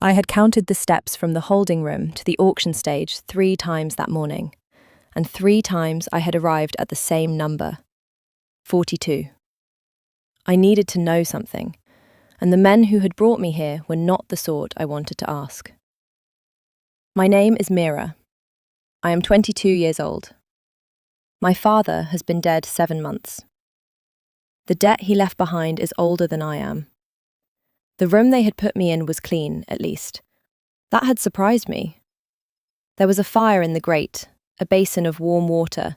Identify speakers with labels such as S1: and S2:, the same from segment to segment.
S1: I had counted the steps from the holding room to the auction stage 3 times that morning, and 3 times I had arrived at the same number, 42. I needed to know something, and the men who had brought me here were not the sort I wanted to ask. My name is Mira. I am 22 years old. My father has been dead 7 months. The debt he left behind is older than I am. The room they had put me in was clean, at least. That had surprised me. There was a fire in the grate, a basin of warm water,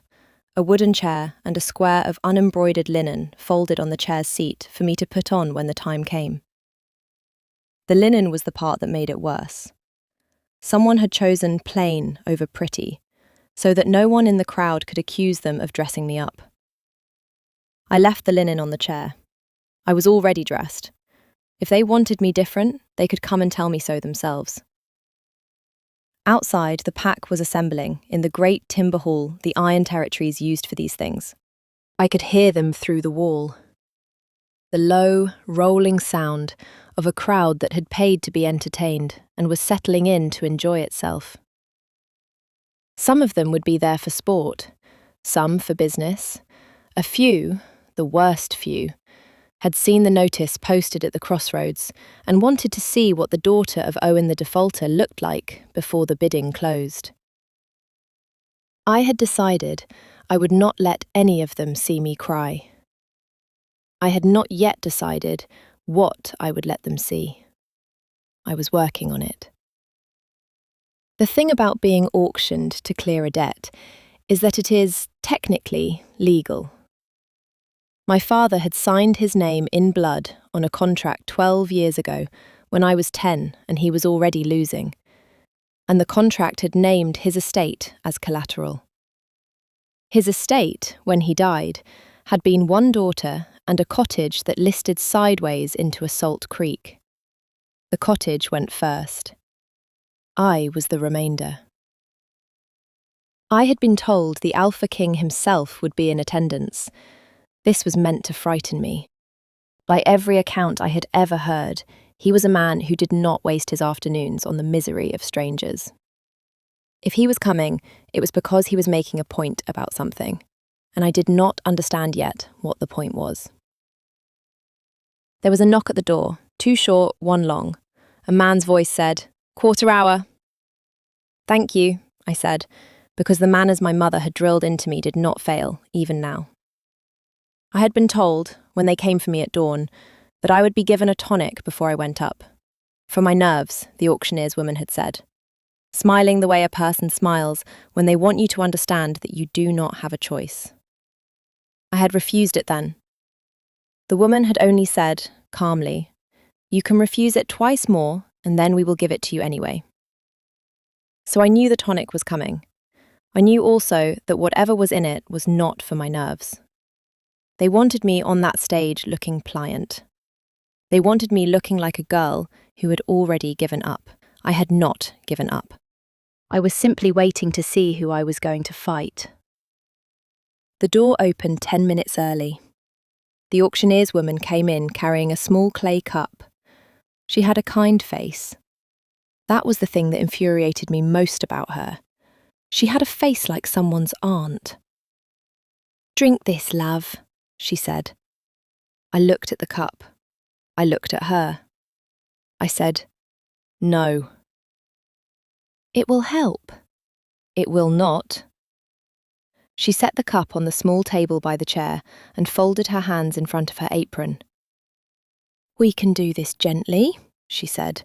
S1: a wooden chair, and a square of unembroidered linen folded on the chair's seat for me to put on when the time came. The linen was the part that made it worse. Someone had chosen plain over pretty, so that no one in the crowd could accuse them of dressing me up. I left the linen on the chair. I was already dressed. If they wanted me different, they could come and tell me so themselves. Outside, the pack was assembling in the great timber hall the Iron Territories used for these things. I could hear them through the wall. The low, rolling sound of a crowd that had paid to be entertained and was settling in to enjoy itself. Some of them would be there for sport, some for business. A few, the worst few, had seen the notice posted at the crossroads and wanted to see what the daughter of Owen the defaulter looked like before the bidding closed. I had decided I would not let any of them see me cry. I had not yet decided what I would let them see. I was working on it. The thing about being auctioned to clear a debt is that it is, technically, legal. My father had signed his name in blood on a contract 12 years ago when I was 10 and he was already losing, and the contract had named his estate as collateral. His estate, when he died, had been 1 daughter and a cottage that listed sideways into a salt creek. The cottage went first. I was the remainder. I had been told the Alpha King himself would be in attendance. This was meant to frighten me. By every account I had ever heard, he was a man who did not waste his afternoons on the misery of strangers. If he was coming, it was because he was making a point about something, and I did not understand yet what the point was. There was a knock at the door, 2 short, 1 long. A man's voice said, "Quarter hour." "Thank you," I said, because the manners my mother had drilled into me did not fail, even now. I had been told, when they came for me at dawn, that I would be given a tonic before I went up. For my nerves, the auctioneer's woman had said. Smiling the way a person smiles when they want you to understand that you do not have a choice. I had refused it then. The woman had only said, calmly, "You can refuse it 2 more, and then we will give it to you anyway." So I knew the tonic was coming. I knew also that whatever was in it was not for my nerves. They wanted me on that stage looking pliant. They wanted me looking like a girl who had already given up. I had not given up. I was simply waiting to see who I was going to fight. The door opened 10 minutes early. The auctioneer's woman came in carrying a small clay cup. She had a kind face. That was the thing that infuriated me most about her. She had a face like someone's aunt. "Drink this, love," she said. I looked at the cup. I looked at her. I said, "No." "It will help." "It will not." She set the cup on the small table by the chair and folded her hands in front of her apron. "We can do this gently," she said,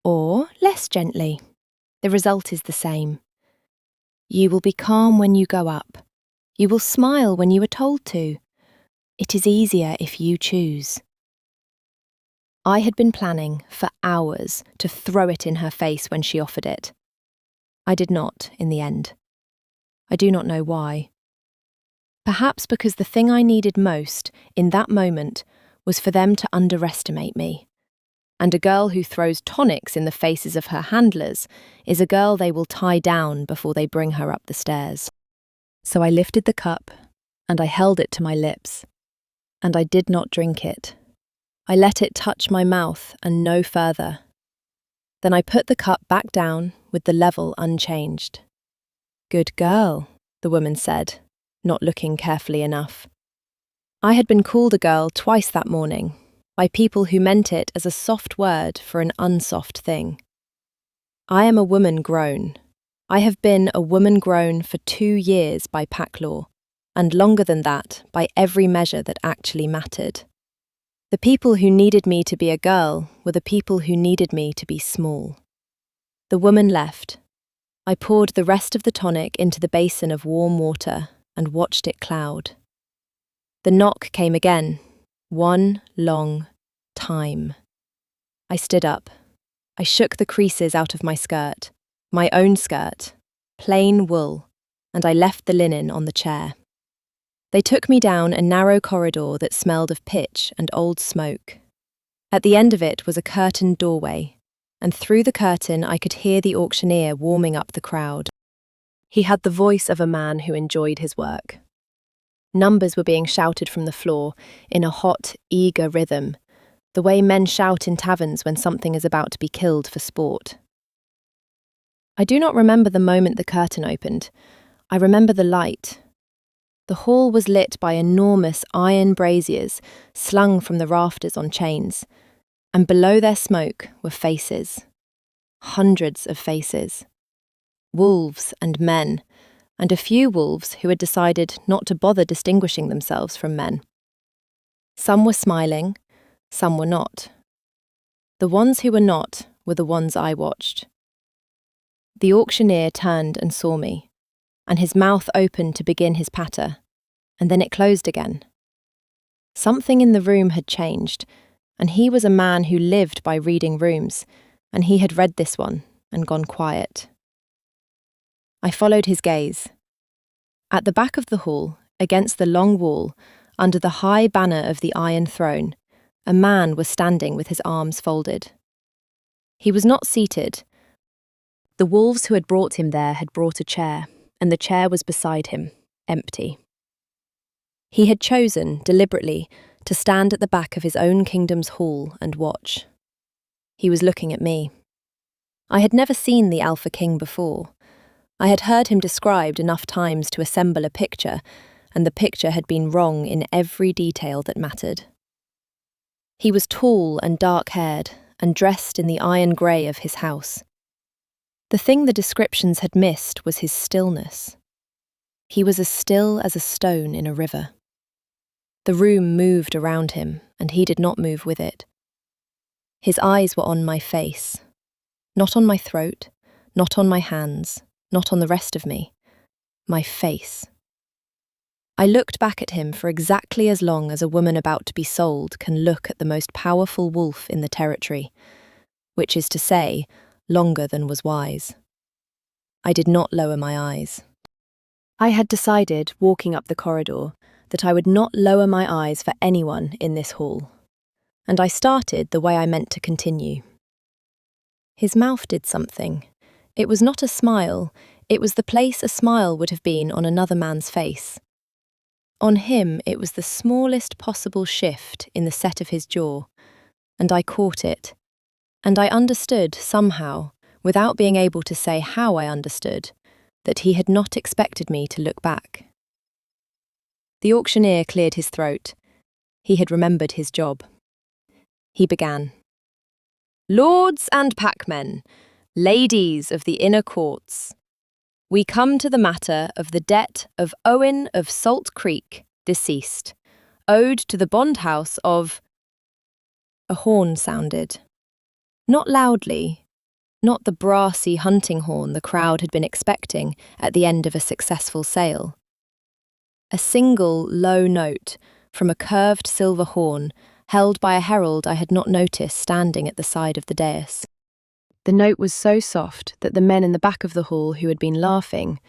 S1: "or less gently. The result is the same. You will be calm when you go up. You will smile when you are told to. It is easier if you choose." I had been planning for hours to throw it in her face when she offered it. I did not, in the end. I do not know why. Perhaps because the thing I needed most, in that moment, was for them to underestimate me. And a girl who throws tonics in the faces of her handlers is a girl they will tie down before they bring her up the stairs. So I lifted the cup, and I held it to my lips, and I did not drink it. I let it touch my mouth and no further. Then I put the cup back down with the level unchanged. "Good girl," the woman said, not looking carefully enough. I had been called a girl twice that morning, by people who meant it as a soft word for an unsoft thing. I am a woman grown. I have been a woman grown for 2 years by pack law, and longer than that by every measure that actually mattered. The people who needed me to be a girl were the people who needed me to be small. The woman left. I poured the rest of the tonic into the basin of warm water and watched it cloud. The knock came again, one long time. I stood up. I shook the creases out of my skirt, my own skirt, plain wool, and I left the linen on the chair. They took me down a narrow corridor that smelled of pitch and old smoke. At the end of it was a curtained doorway, and through the curtain I could hear the auctioneer warming up the crowd. He had the voice of a man who enjoyed his work. Numbers were being shouted from the floor in a hot, eager rhythm, the way men shout in taverns when something is about to be killed for sport. I do not remember the moment the curtain opened. I remember the light. The hall was lit by enormous iron braziers slung from the rafters on chains, and below their smoke were faces. Hundreds of faces. Wolves and men, and a few wolves who had decided not to bother distinguishing themselves from men. Some were smiling, some were not. The ones who were not were the ones I watched. The auctioneer turned and saw me, and his mouth opened to begin his patter, and then it closed again. Something in the room had changed, and he was a man who lived by reading rooms, and he had read this one and gone quiet. I followed his gaze. At the back of the hall, against the long wall, under the high banner of the Iron Throne, a man was standing with his arms folded. He was not seated. The wolves who had brought him there had brought a chair, and the chair was beside him, empty. He had chosen, deliberately, to stand at the back of his own kingdom's hall and watch. He was looking at me. I had never seen the Alpha King before. I had heard him described enough times to assemble a picture, and the picture had been wrong in every detail that mattered. He was tall and dark-haired, and dressed in the iron grey of his house. The thing the descriptions had missed was his stillness. He was as still as a stone in a river. The room moved around him, and he did not move with it. His eyes were on my face, not on my throat, not on my hands, not on the rest of me, my face. I looked back at him for exactly as long as a woman about to be sold can look at the most powerful wolf in the territory, which is to say, longer than was wise. I did not lower my eyes. I had decided, walking up the corridor, that I would not lower my eyes for anyone in this hall, and I started the way I meant to continue. His mouth did something. It was not a smile, it was the place a smile would have been on another man's face. On him it was the smallest possible shift in the set of his jaw, and I caught it, and I understood somehow, without being able to say how I understood, that he had not expected me to look back. The auctioneer cleared his throat. He had remembered his job. He began. "Lords and packmen, ladies of the inner courts, we come to the matter of the debt of Owen of Salt Creek, deceased, owed to the bondhouse of—" A horn sounded. Not loudly, not the brassy hunting horn the crowd had been expecting at the end of a successful sale. A single low note from a curved silver horn held by a herald I had not noticed standing at the side of the dais. The note was so soft that the men in the back of the hall who had been laughing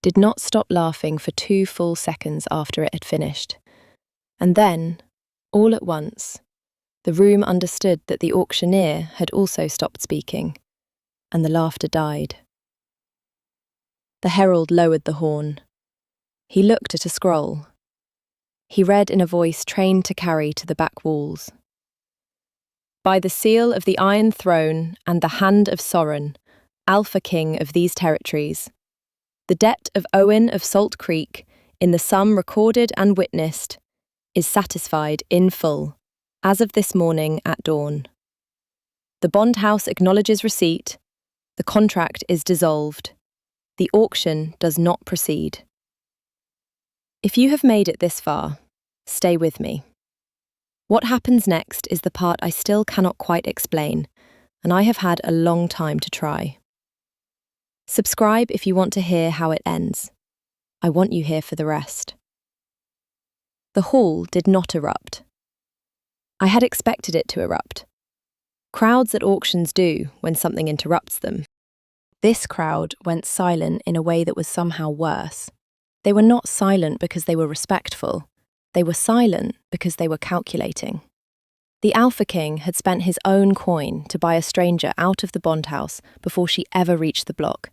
S1: did not stop laughing for 2 full seconds after it had finished. And then, all at once, the room understood that the auctioneer had also stopped speaking, and the laughter died. The herald lowered the horn. He looked at a scroll. He read in a voice trained to carry to the back walls. By the seal of the Iron Throne and the hand of Soren, Alpha King of these territories, the debt of Owen of Salt Creek, in the sum recorded and witnessed, is satisfied in full, as of this morning at dawn. The bondhouse acknowledges receipt, the contract is dissolved, the auction does not proceed. If you have made it this far, stay with me. What happens next is the part I still cannot quite explain, and I have had a long time to try. Subscribe if you want to hear how it ends. I want you here for the rest. The hall did not erupt. I had expected it to erupt. Crowds at auctions do when something interrupts them. This crowd went silent in a way that was somehow worse. They were not silent because they were respectful. They were silent because they were calculating. The Alpha King had spent his own coin to buy a stranger out of the bondhouse before she ever reached the block,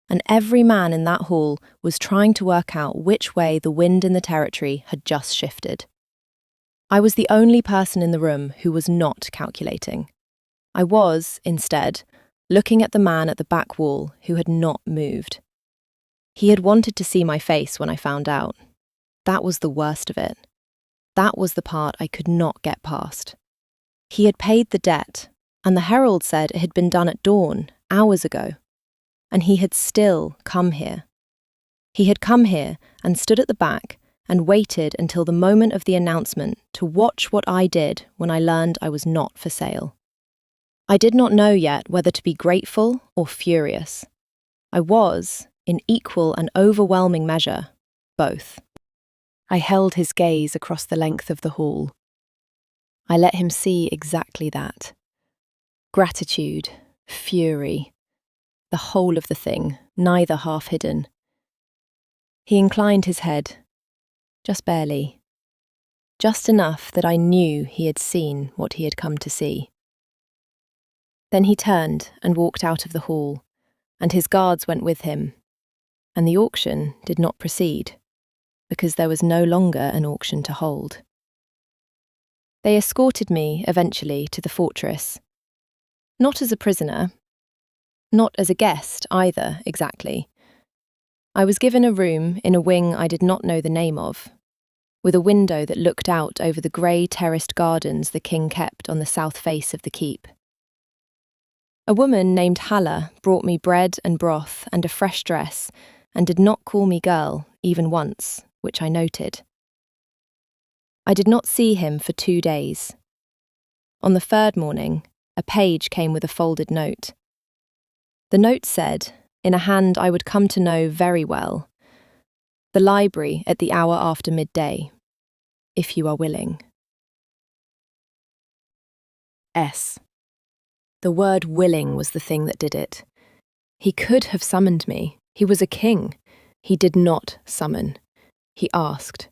S1: and every man in that hall was trying to work out which way the wind in the territory had just shifted. I was the only person in the room who was not calculating. I was, instead, looking at the man at the back wall who had not moved. He had wanted to see my face when I found out. That was the worst of it. That was the part I could not get past. He had paid the debt, and the herald said it had been done at dawn, hours ago. And he had still come here. He had come here and stood at the back and waited until the moment of the announcement to watch what I did when I learned I was not for sale. I did not know yet whether to be grateful or furious. I was, in equal and overwhelming measure, both. I held his gaze across the length of the hall. I let him see exactly that. Gratitude, fury, the whole of the thing, neither half hidden. He inclined his head, just barely, just enough that I knew he had seen what he had come to see. Then he turned and walked out of the hall, and his guards went with him, and the auction did not proceed, because there was no longer an auction to hold. They escorted me, eventually, to the fortress. Not as a prisoner. Not as a guest, either, exactly. I was given a room in a wing I did not know the name of, with a window that looked out over the grey terraced gardens the king kept on the south face of the keep. A woman named Halla brought me bread and broth and a fresh dress, and did not call me girl, even once, which I noted. I did not see him for 2 days. On the third morning, a page came with a folded note. The note said, in a hand I would come to know very well, "The library at the hour after midday, if you are willing." S. The word willing was the thing that did it. He could have summoned me. He was a king. He did not summon. He asked,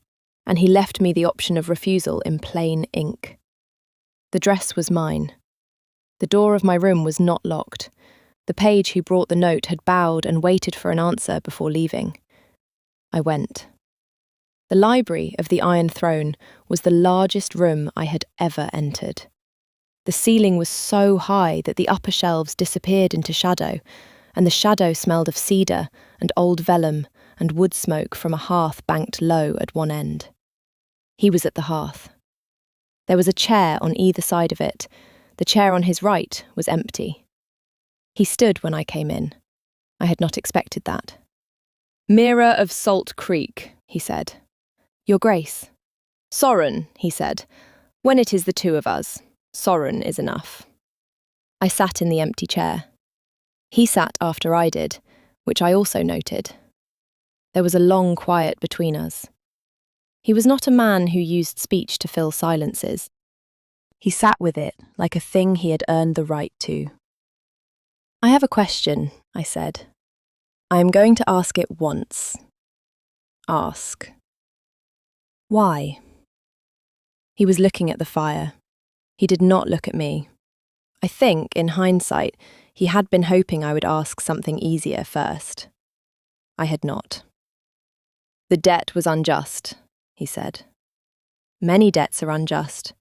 S1: and he left me the option of refusal in plain ink. The dress was mine. The door of my room was not locked. The page who brought the note had bowed and waited for an answer before leaving. I went. The library of the Iron Throne was the largest room I had ever entered. The ceiling was so high that the upper shelves disappeared into shadow, and the shadow smelled of cedar and old vellum and wood smoke from a hearth banked low at one end. He was at the hearth. There was a chair on either side of it. The chair on his right was empty. He stood when I came in. I had not expected that. "Mirror of Salt Creek," he said. "Your Grace." "Soren," he said. "When it is the two of us, Soren is enough." I sat in the empty chair. He sat after I did, which I also noted. There was a long quiet between us. He was not a man who used speech to fill silences. He sat with it like a thing he had earned the right to. "I have a question," I said. "I am going to ask it once." "Ask." "Why?" He was looking at the fire. He did not look at me. I think, in hindsight, he had been hoping I would ask something easier first. I had not. "The debt was unjust," he said. "Many debts are unjust.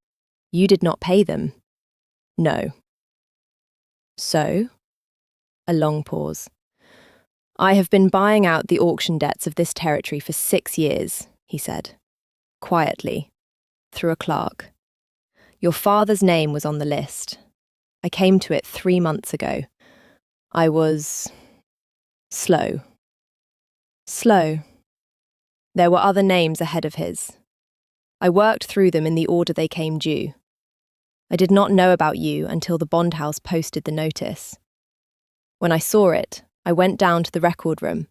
S1: You did not pay them. No. So? A long pause. I have been buying out the auction debts of this territory for 6 years, he said, quietly, through a clerk. Your father's name was on the list. I came to it 3 months ago. I was slow. Slow. There were other names ahead of his. I worked through them in the order they came due. I did not know about you until the bondhouse posted the notice. When I saw it, I went down to the record room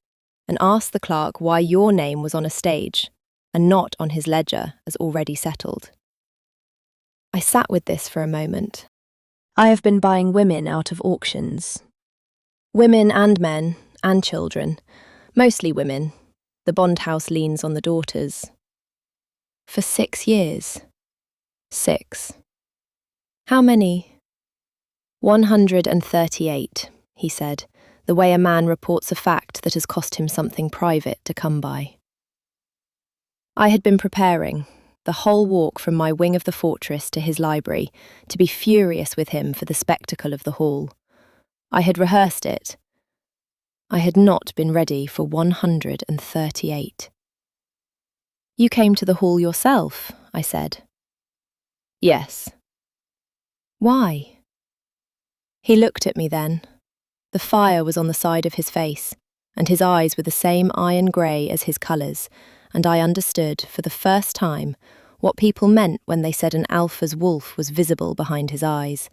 S1: and asked the clerk why your name was on a stage and not on his ledger as already settled. I sat with this for a moment. I have been buying women out of auctions. Women and men and children, mostly women. The bondhouse leans on the daughters. For 6 years. 6. How many? 138, he said, the way a man reports a fact that has cost him something private to come by. I had been preparing, the whole walk from my wing of the fortress to his library, to be furious with him for the spectacle of the hall. I had rehearsed it. I had not been ready for 138. You came to the hall yourself, I said. Yes. Why? He looked at me then. The fire was on the side of his face, and his eyes were the same iron grey as his colours, and I understood, for the first time, what people meant when they said an alpha's wolf was visible behind his eyes.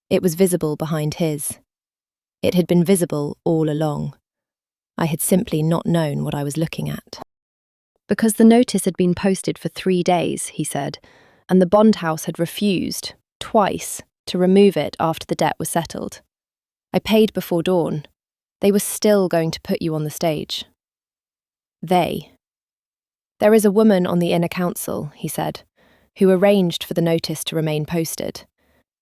S1: It was visible behind his. It had been visible all along. I had simply not known what I was looking at. Because the notice had been posted for 3 days, he said, and the bondhouse had refused, twice, to remove it after the debt was settled. I paid before dawn. They were still going to put you on the stage. They. There is a woman on the inner council, he said, who arranged for the notice to remain posted,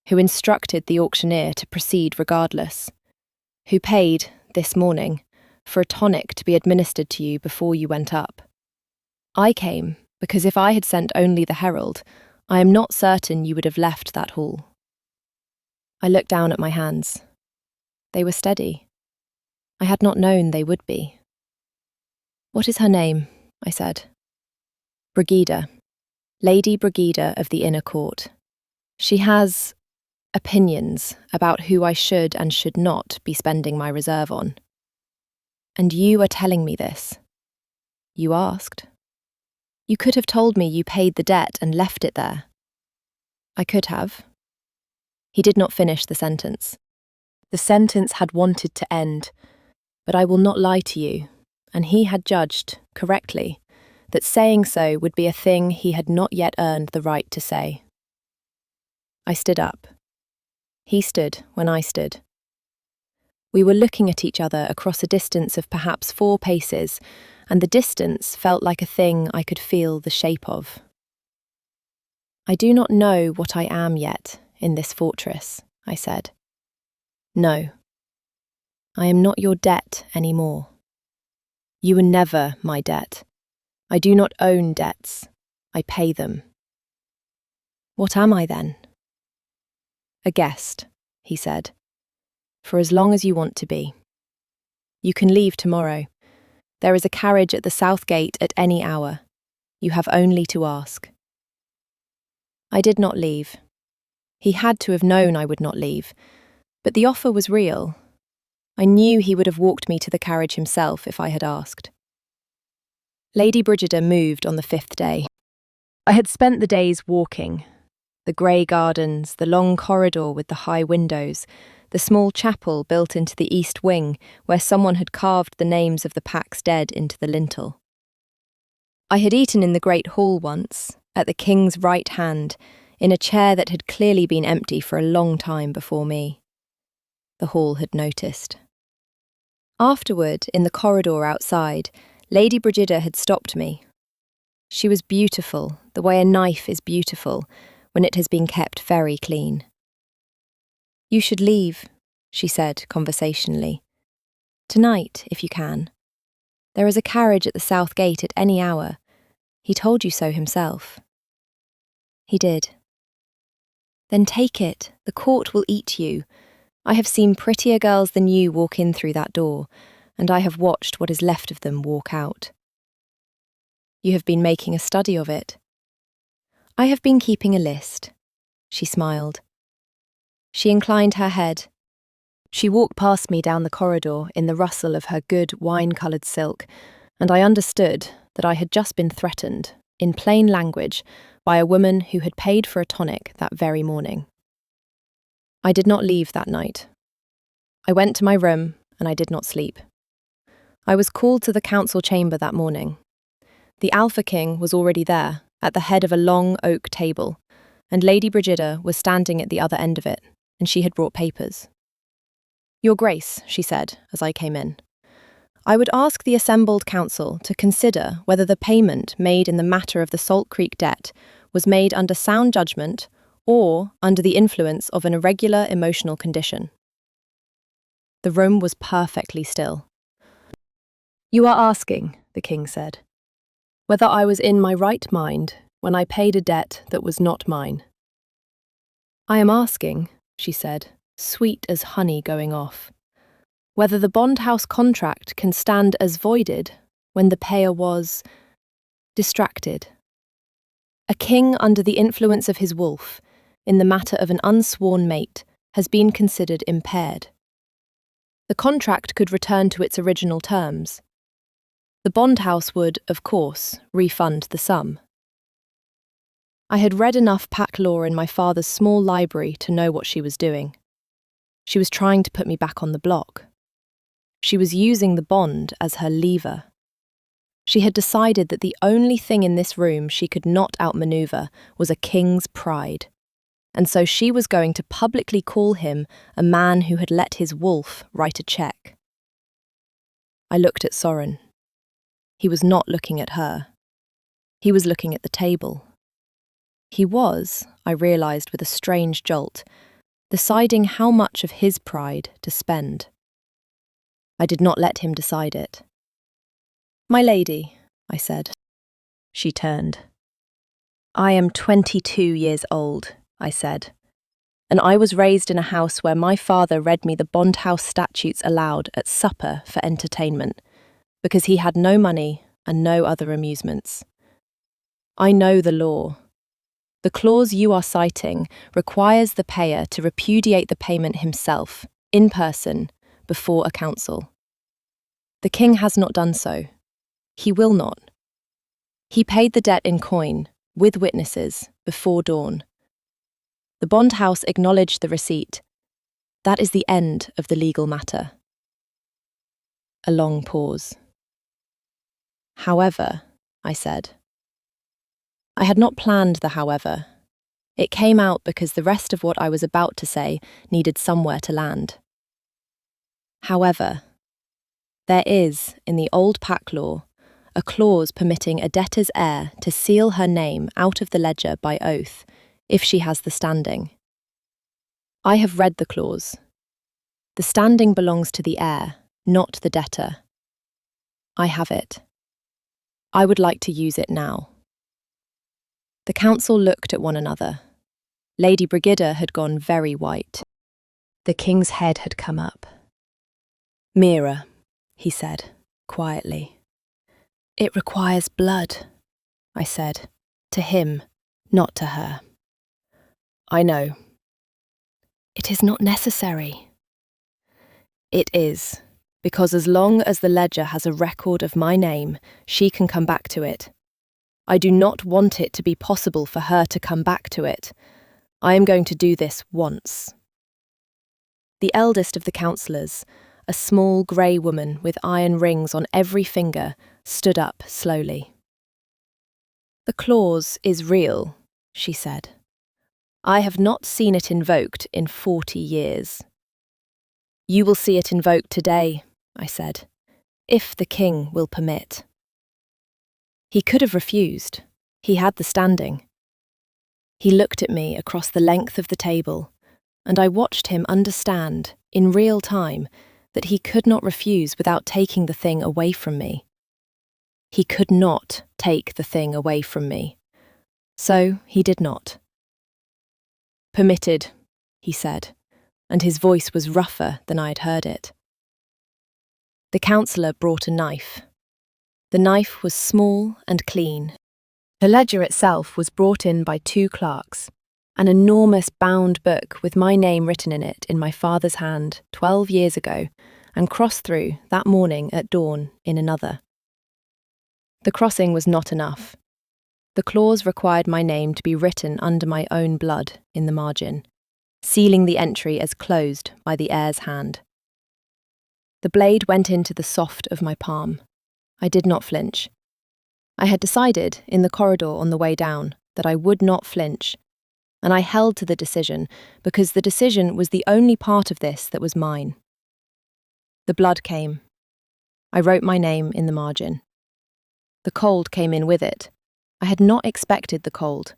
S1: who instructed the auctioneer to proceed regardless, who paid, this morning, for a tonic to be administered to you before you went up. I came because if I had sent only the herald, I am not certain you would have left that hall. I looked down at my hands. They were steady. I had not known they would be. What is her name? I said. Brigida. Lady Brigida of the Inner Court. She has opinions about who I should and should not be spending my reserve on. And you are telling me this. You asked. You could have told me you paid the debt and left it there. I could have. He did not finish the sentence. The sentence had wanted to end, but I will not lie to you, and he had judged, correctly, that saying so would be a thing he had not yet earned the right to say. I stood up. He stood when I stood. We were looking at each other across a distance of perhaps 4 paces, and the distance felt like a thing I could feel the shape of. I do not know what I am yet in this fortress, I said. No. I am not your debt any more. You were never my debt. I do not own debts. I pay them. What am I then? A guest, he said, for as long as you want to be. You can leave tomorrow. There is a carriage at the south gate at any hour. You have only to ask. I did not leave. He had to have known I would not leave, but the offer was real. I knew he would have walked me to the carriage himself if I had asked. Lady Brigida moved on the 5th day. I had spent the days walking. The grey gardens, the long corridor with the high windows, the small chapel built into the east wing where someone had carved the names of the pack's dead into the lintel. I had eaten in the great hall once, at the king's right hand, in a chair that had clearly been empty for a long time before me. The hall had noticed. Afterward, in the corridor outside, Lady Brigida had stopped me. She was beautiful, the way a knife is beautiful, when it has been kept very clean. You should leave, she said conversationally. Tonight, if you can. There is a carriage at the south gate at any hour. He told you so himself. He did. Then take it. The court will eat you. I have seen prettier girls than you walk in through that door, and I have watched what is left of them walk out. You have been making a study of it. I have been keeping a list. She smiled. She inclined her head. She walked past me down the corridor in the rustle of her good wine-coloured silk, and I understood that I had just been threatened, in plain language, by a woman who had paid for a tonic that very morning. I did not leave that night. I went to my room and I did not sleep. I was called to the council chamber that morning. The Alpha King was already there, at the head of a long oak table, and Lady Brigida was standing at the other end of it, and she had brought papers. "Your Grace," she said as I came in, "I would ask the assembled council to consider whether the payment made in the matter of the Salt Creek debt was made under sound judgment or under the influence of an irregular emotional condition." The room was perfectly still. "You are asking," the king said, "whether I was in my right mind when I paid a debt that was not mine." "I am asking," she said, sweet as honey going off, "whether the bondhouse contract can stand as voided when the payer was distracted. A king under the influence of his wolf, in the matter of an unsworn mate, has been considered impaired. The contract could return to its original terms. The bondhouse would, of course, refund the sum." I had read enough pack law in my father's small library to know what she was doing. She was trying to put me back on the block. She was using the bond as her lever. She had decided that the only thing in this room she could not outmaneuver was a king's pride, and so she was going to publicly call him a man who had let his wolf write a cheque. I looked at Soren. He was not looking at her. He was looking at the table. He was, I realised with a strange jolt, deciding how much of his pride to spend. I did not let him decide it. "My lady," I said. She turned. "I am 22 years old," I said, "and I was raised in a house where my father read me the bondhouse statutes aloud at supper for entertainment, because he had no money and no other amusements. I know the law. The clause you are citing requires the payer to repudiate the payment himself, in person, before a council. The king has not done so. He will not. He paid the debt in coin, with witnesses, before dawn. The bondhouse acknowledged the receipt. That is the end of the legal matter." A long pause. "However," I said. I had not planned the however. It came out because the rest of what I was about to say needed somewhere to land. "However, there is, in the old pack law, a clause permitting a debtor's heir to seal her name out of the ledger by oath, if she has the standing. I have read the clause. The standing belongs to the heir, not the debtor. I have it. I would like to use it now." The council looked at one another. Lady Brigida had gone very white. The king's head had come up. "Mira," he said, quietly. "It requires blood," I said, to him, not to her. "I know." "It is not necessary." "It is, because as long as the ledger has a record of my name, she can come back to it. I do not want it to be possible for her to come back to it. I am going to do this once." The eldest of the councillors, a small grey woman with iron rings on every finger, stood up slowly. "The clause is real," she said. "I have not seen it invoked in 40 years. You will see it invoked today," I said, "if the king will permit." He could have refused. He had the standing. He looked at me across the length of the table, and I watched him understand, in real time, that he could not refuse without taking the thing away from me. He could not take the thing away from me. So he did not. Permitted, he said, and his voice was rougher than I had heard it. The counsellor brought a knife. The knife was small and clean. The ledger itself was brought in by 2 clerks, an enormous bound book with my name written in it in my father's hand 12 years ago, and crossed through that morning at dawn in another. The crossing was not enough. The clause required my name to be written under my own blood in the margin, sealing the entry as closed by the heir's hand. The blade went into the soft of my palm. I did not flinch. I had decided, in the corridor on the way down, that I would not flinch, and I held to the decision because the decision was the only part of this that was mine. The blood came. I wrote my name in the margin. The cold came in with it. I had not expected the cold.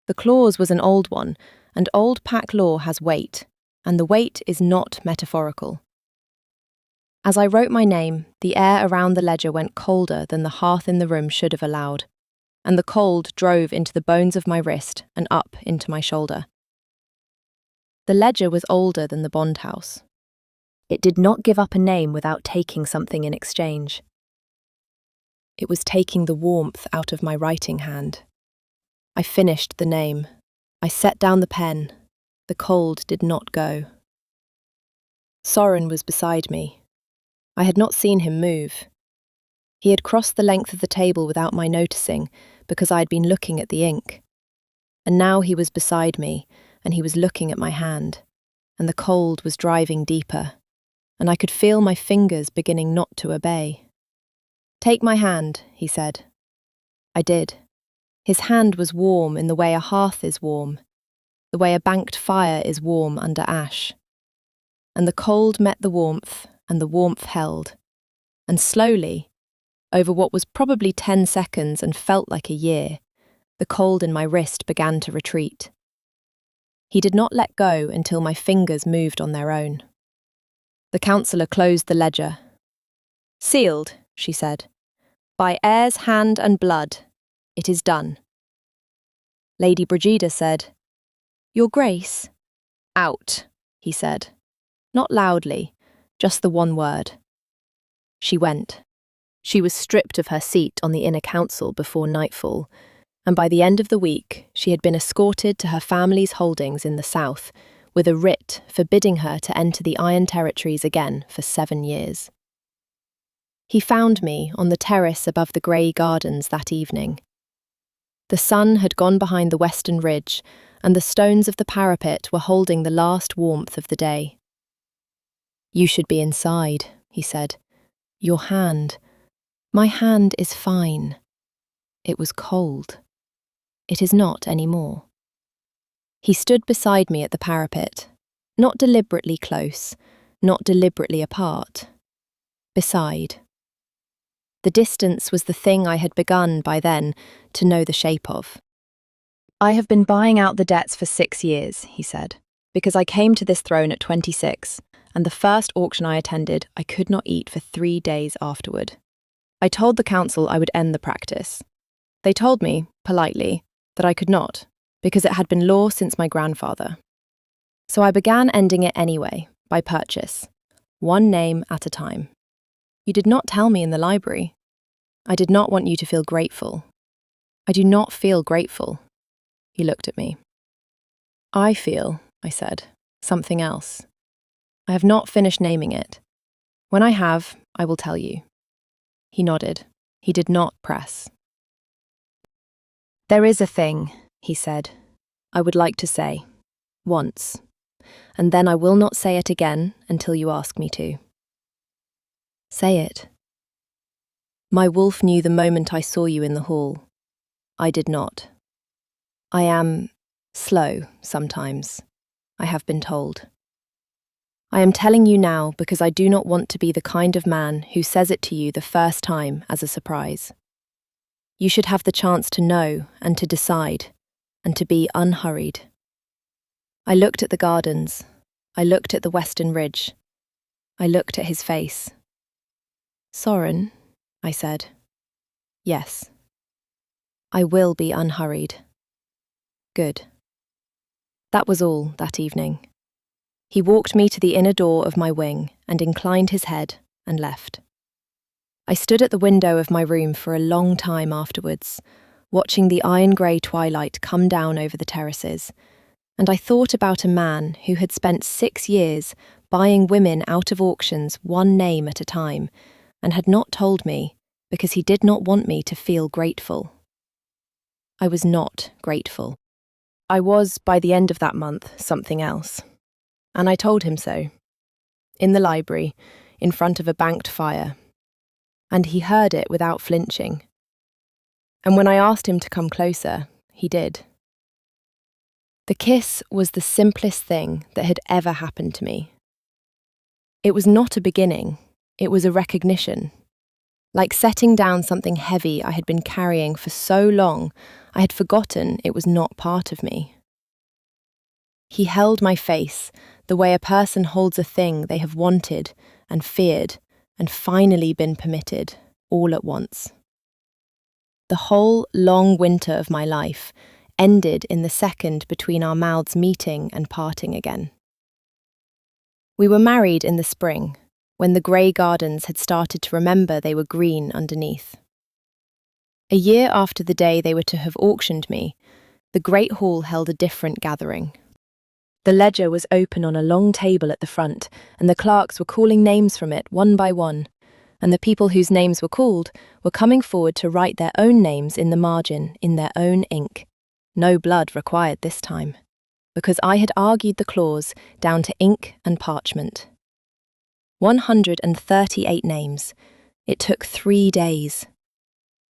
S1: The clause was an old one, and old pack law has weight, and the weight is not metaphorical. As I wrote my name, the air around the ledger went colder than the hearth in the room should have allowed, and the cold drove into the bones of my wrist and up into my shoulder. The ledger was older than the bondhouse. It did not give up a name without taking something in exchange. It was taking the warmth out of my writing hand. I finished the name. I set down the pen. The cold did not go. Soren was beside me. I had not seen him move. He had crossed the length of the table without my noticing, because I had been looking at the ink. And now he was beside me, and he was looking at my hand, and the cold was driving deeper, and I could feel my fingers beginning not to obey. "Take my hand," he said. I did. His hand was warm in the way a hearth is warm, the way a banked fire is warm under ash. And the cold met the warmth, and the warmth held. And slowly, over what was probably 10 seconds and felt like a year, the cold in my wrist began to retreat. He did not let go until my fingers moved on their own. The counsellor closed the ledger. "Sealed," she said. "By heir's hand and blood. It is done." Lady Brigida said, "Your Grace." "Out," he said. Not loudly, just the one word. She went. She was stripped of her seat on the inner council before nightfall, and by the end of the week she had been escorted to her family's holdings in the south, with a writ forbidding her to enter the Iron Territories again for 7 years. He found me on the terrace above the grey gardens that evening. The sun had gone behind the western ridge, and the stones of the parapet were holding the last warmth of the day. "You should be inside," he said. "Your hand. My hand is fine." It was cold. It is not any more. He stood beside me at the parapet, not deliberately close, not deliberately apart. Beside. The distance was the thing I had begun by then to know the shape of. "I have been buying out the debts for 6 years," he said, "because I came to this throne at 26, and the first auction I attended I could not eat for 3 days afterward. I told the council I would end the practice. They told me, politely, that I could not, because it had been law since my grandfather. So I began ending it anyway, by purchase, one name at a time. You did not tell me in the library. I did not want you to feel grateful. I do not feel grateful." He looked at me. "I feel," I said, "something else. I have not finished naming it. When I have, I will tell you." He nodded. He did not press. "There is a thing," he said, "I would like to say. Once. And then I will not say it again until you ask me to." "Say it." "My wolf knew the moment I saw you in the hall. I did not. I am slow sometimes, I have been told. I am telling you now because I do not want to be the kind of man who says it to you the first time as a surprise. You should have the chance to know and to decide, and to be unhurried." I looked at the gardens. I looked at the western ridge. I looked at his face. "Soren," I said. "Yes. I will be unhurried." "Good." That was all that evening. He walked me to the inner door of my wing and inclined his head and left. I stood at the window of my room for a long time afterwards, watching the iron-grey twilight come down over the terraces, and I thought about a man who had spent 6 years buying women out of auctions one name at a time, and had not told me because he did not want me to feel grateful. I was not grateful. I was, by the end of that month, something else. And I told him so. In the library, in front of a banked fire. And he heard it without flinching. And when I asked him to come closer, he did. The kiss was the simplest thing that had ever happened to me. It was not a beginning, it was a recognition. Like setting down something heavy I had been carrying for so long, I had forgotten it was not part of me. He held my face the way a person holds a thing they have wanted and feared and finally been permitted, all at once. The whole long winter of my life ended in the second between our mouths meeting and parting again. We were married in the spring, when the grey gardens had started to remember they were green underneath. A year after the day they were to have auctioned me, the Great Hall held a different gathering. The ledger was open on a long table at the front, and the clerks were calling names from it one by one, and the people whose names were called were coming forward to write their own names in the margin in their own ink. No blood required this time, because I had argued the clause down to ink and parchment. 138 names. It took 3 days.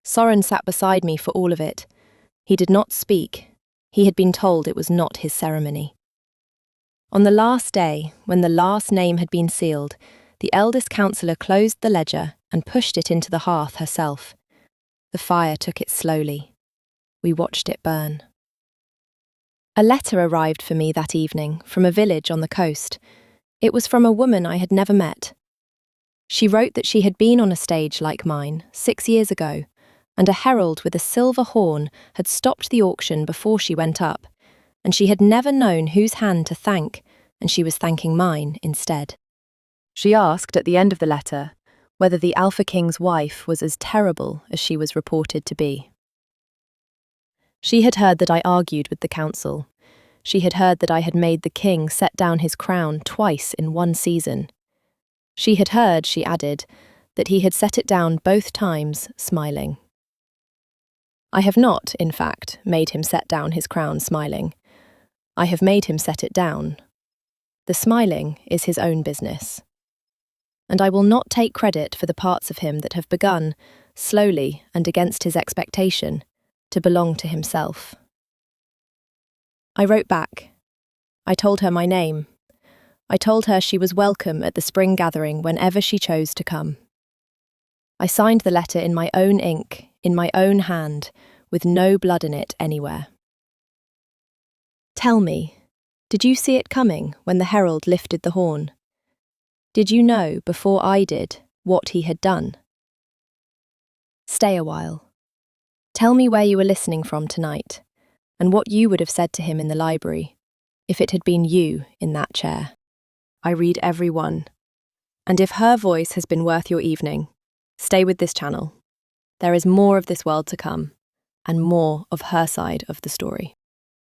S1: Soren sat beside me for all of it. He did not speak. He had been told it was not his ceremony. On the last day, when the last name had been sealed, the eldest councillor closed the ledger and pushed it into the hearth herself. The fire took it slowly. We watched it burn. A letter arrived for me that evening from a village on the coast. It was from a woman I had never met. She wrote that she had been on a stage like mine 6 years ago, and a herald with a silver horn had stopped the auction before she went up, and she had never known whose hand to thank, and she was thanking mine instead. She asked at the end of the letter whether the Alpha King's wife was as terrible as she was reported to be. She had heard that I argued with the council. She had heard that I had made the king set down his crown twice in one season. She had heard, she added, that he had set it down both times, smiling. I have not, in fact, made him set down his crown smiling. I have made him set it down. The smiling is his own business. And I will not take credit for the parts of him that have begun, slowly and against his expectation, to belong to himself. I wrote back. I told her my name. I told her she was welcome at the spring gathering whenever she chose to come. I signed the letter in my own ink, in my own hand, with no blood in it anywhere. Tell me, did you see it coming when the herald lifted the horn? Did you know, before I did, what he had done? Stay a while. Tell me where you were listening from tonight, and what you would have said to him in the library, if it had been you in that chair. I read every one. And if her voice has been worth your evening, stay with this channel. There is more of this world to come, and more of her side of the story.